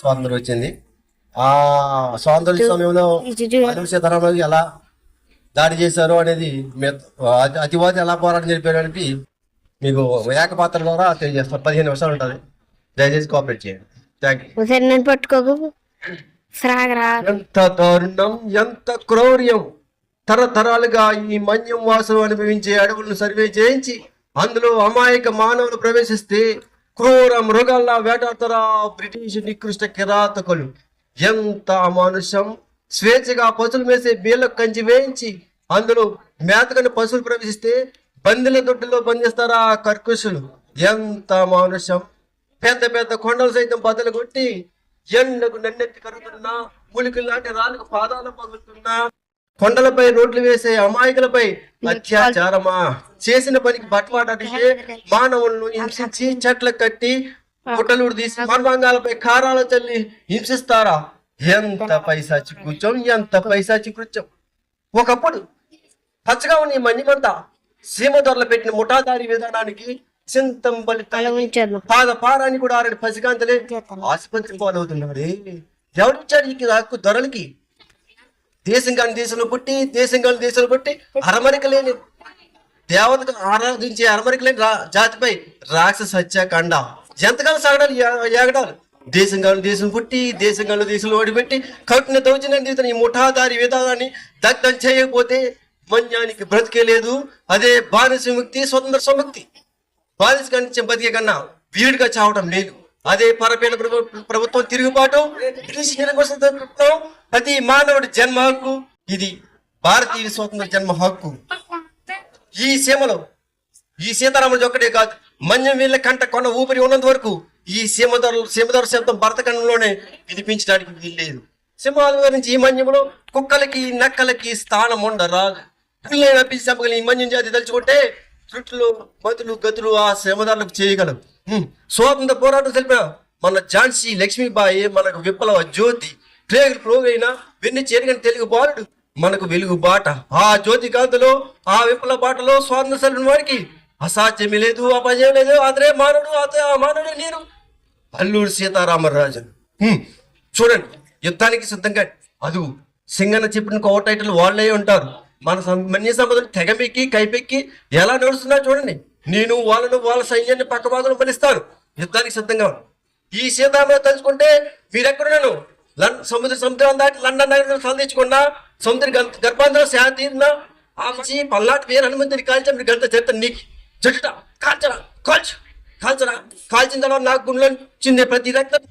స్వాతంత్రం వచ్చింది. ఆ స్వాతంత్ర సమయంలో సీతారామరాజు ఎలా దాడి చేశారు అనేది అతివాది ఎలా పోరాటం జరిపారనేది మీకు ఏకపాత్ర ద్వారా తెలియజేస్తారు. 15 నిమిషాలు ఉంటుంది. దయచేసి కోఆపరేట్ చేయండి. Thank you. పట్టుకోకు. ఎంత దారుణం, ఎంత క్రౌర్యం! తరతరాలుగా ఈ మన్యం వాసులు అనుభవించే అడవులను సర్వే చేయించి అందులో అమాయక మానవులు ప్రవేశిస్తే క్రూర మృగాల్లా వేటాడతారా బ్రిటిష్ నికృష్ట కిరాతకులు. ఎంత అమానుషం! స్వేచ్ఛగా పశువులు మేసే బీళ్ళకు కంచి వేయించి అందులో మేతకని పశువులు ప్రవేశిస్తే బందీల దొడ్డులో బంధిస్తారా కర్కశులు. ఎంత అమానుషం! పెద్ద పెద్ద కొండలు సైతం బద్దలు కొట్టి ఎండకు నన్నెత్తి కరుగుతున్నా, పులికి లాంటి రాళ్ళకు పాదాలు పగులుతున్నా, కొండలపై రోడ్లు వేసే అమాయకులపై అత్యాచారమా? చేసిన పనికి బట్వాడటే మానవులను హింసించి చెట్ల కట్టి గుట్టలు తీసి మర్మాంగాలపై కారాలు చల్లి హింసిస్తారా? ఎంత పైశాచి కృత్యం, ఎంత పైశాచి కృత్యం! ఒకప్పుడు పచ్చగా ఉన్న ఈ మన్యమంతా సీమదొరలు పెట్టిన ముఠాదారి విధానానికి చింతంబలి పాదాన్ని కూడా ఆరని పసికాంతలే ఆసుపత్రి పాలవుతున్నాడే. ఎవరిచ్చాడు ఈ హక్కు దొరలకి? దేశం కాని దేశంలో పుట్టి, దేశం కాని దేశంలో పుట్టి, అరమరిక లేని దేవతకు ఆరాధించే అరమరిక లేని జాతిపై రాక్షస హత్యాకాండ ఎంతకాలం సాగడాలు ఏగడాలు. దేశం కాని దేశం పుట్టి, దేశం కాని దేశంలో ఓడిపెట్టి కట్టిన దౌర్జన్యం ఈ ముఠాదారి విధానాన్ని దగ్ధం చేయకపోతే మన్యానికి బ్రతికే లేదు. అదే బానిస విముక్తి, స్వతంత్ర సముక్తి. బానిస కనిపించే బతికే కన్నా వీడుగా చావడం లేదు. అదే పరపేల ప్రభుత్వం తిరుగుబాటు, బ్రిటిష్ ప్రతి మానవుడి జన్మ హక్కు. ఇది భారతీయ స్వతంత్ర జన్మ హక్కు. ఈ సీమలో ఈ సీతారాముడు ఒక్కడే కాదు, మన్యం వీళ్ళ కంట కొన్న ఊపిరి ఉన్నంత వరకు ఈ సీమధర శబ్దం భరతఖండంలోనే వినిపించడానికి వీల్లేదు. సింహాల గురించి ఈ మన్యంలో కుక్కలకి నక్కలకి స్థానం ఉండరాదు. పిల్లైన పిచ్చి ఈ మన్యం జాతి తలుచుకుంటే చుట్లు మతులు గతులు ఆ శ్రమదారులకు చేయగలవు. స్వాతంత్ర పోరాటం తెలిపిన మన ఝాన్సీ లక్ష్మీబాయి మనకు విప్లవ జ్యోతి. ప్రేగులు ప్రోగైన వెన్ను చేరిగిన తెలుగు బాలుడు మనకు వెలుగు బాట. ఆ జ్యోతి కాంతిలో, ఆ విప్లవ బాటలో స్వాతంత్ర సెలవుల వారికి అసాధ్యమే లేదు, అపజయం లేదు. అతనే మానవుడు, ఆ మానవుడే నేను. అల్లూరి సీతారామరాజు. చూడండి, యుద్ధానికి సిద్ధంగా అదు సింగన్న చెప్పిన కో టైటిల్ వాళ్ళే ఉంటారు. మన మన్య సంపదలు తెగమెక్కి కైపెక్కి ఎలా నడుస్తున్నా చూడండి. నేను వాళ్ళ సైన్యాన్ని పక్క భాగంలో పనిస్తాను. యుద్ధానికి సిద్ధంగా ఈ సీతారామరాజు తలుచుకుంటే మీరెక్కడున్నాను సముద్రం దాటి లండన్ నగరం సాధించకుండా సముద్ర గర్భాంతరం శాతీర్ణ ఆమె పల్నాటి పేరు హనుమంతుని కాల్చా మీరు గంట చేత నీకు జట్టుట కాల్చరా కాల్చిన తర్వాత నాకు గుండెలో చిందే ప్రతి రక్తం